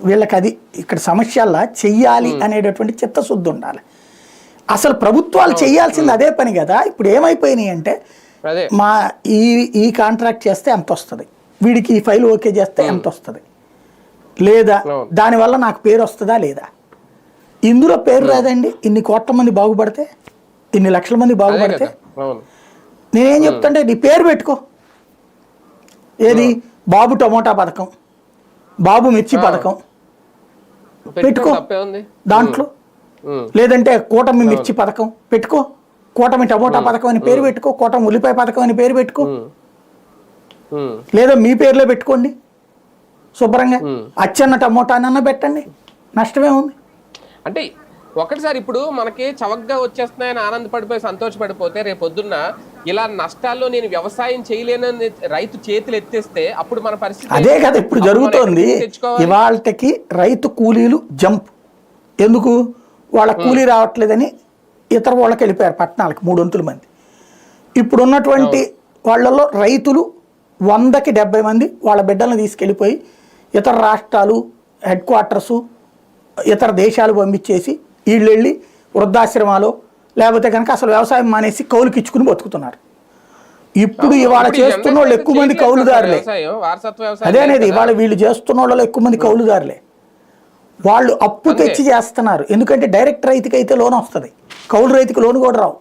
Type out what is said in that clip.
వీళ్ళకి అది ఇక్కడ సమస్యల్లా చెయ్యాలి అనేటటువంటి చిత్తశుద్ధి ఉండాలి. అసలు ప్రభుత్వాలు చేయాల్సింది అదే పని కదా. ఇప్పుడు ఏమైపోయినాయి అంటే మా ఈ కాంట్రాక్ట్ చేస్తే ఎంత వస్తుంది, వీడికి ఈ ఫైల్ ఓకే చేస్తే ఎంత వస్తుంది, లేదా దానివల్ల నాకు పేరు వస్తుందా లేదా. ఇందులో పేరు రాదండి. ఇన్ని కోట్ల మంది బాగుపడితే, ఇన్ని లక్షల మంది బాగుపడితే నేనేం చెప్తాంటే నీ పేరు పెట్టుకో. ఏది బాబు టమోటా పథకం, బాబు మిర్చి పథకం పెట్టుకో దాంట్లో, లేదంటే కూటమి మిర్చి పథకం పెట్టుకో, కూటమి టమోటా పథకం అని పేరు పెట్టుకో, కూటమి ఉల్లిపాయ పథకం అని పేరు పెట్టుకో, లేదా మీ పేర్లో పెట్టుకోండి శుభ్రంగా. అచ్చన్న టమోటా అన్న పెట్టండి, నష్టమే ఉంది. అంటే ఒకటిసారి ఇప్పుడు మనకి చవకగా వచ్చేస్తున్నాయని ఆనందపడిపోయి సంతోషపడిపోతే రేపొద్దున్న ఇలా నష్టాల్లో నేను వ్యవసాయం చేయలేనని రైతు చేతులు ఎత్తేస్తే అప్పుడు మన పరిస్థితి అదే కదా ఇప్పుడు జరుగుతోంది. ఇవాళకి రైతు కూలీలు జంప్ ఎందుకు, వాళ్ళ కూలీ రావట్లేదని ఇతర వాళ్ళకి వెళ్ళిపోయారు పట్టణాలకు 300 మంది. ఇప్పుడు ఉన్నటువంటి వాళ్ళలో రైతులు 100కి 70 మంది వాళ్ళ బిడ్డలను తీసుకెళ్ళిపోయి ఇతర రాష్ట్రాలు హెడ్ క్వార్టర్సు ఇతర దేశాలు పంపించేసి వీళ్ళు వెళ్ళి వృద్ధాశ్రమాలు లేకపోతే కనుక అసలు వ్యవసాయం మానేసి కౌలుకి ఇచ్చుకుని బతుకుతున్నారు. ఇప్పుడు ఇవాళ చేస్తున్న వాళ్ళు ఎక్కువ మంది కౌలుదారులే. అదే అనేది ఇవాళ వీళ్ళు చేస్తున్న వాళ్ళలో ఎక్కువ మంది కౌలుదారులే. వాళ్ళు అప్పు తెచ్చి చేస్తున్నారు. ఎందుకంటే డైరెక్ట్ రైతుకి అయితే లోన్ వస్తుంది, కౌలు రైతుకి లోన్ కూడా రావు.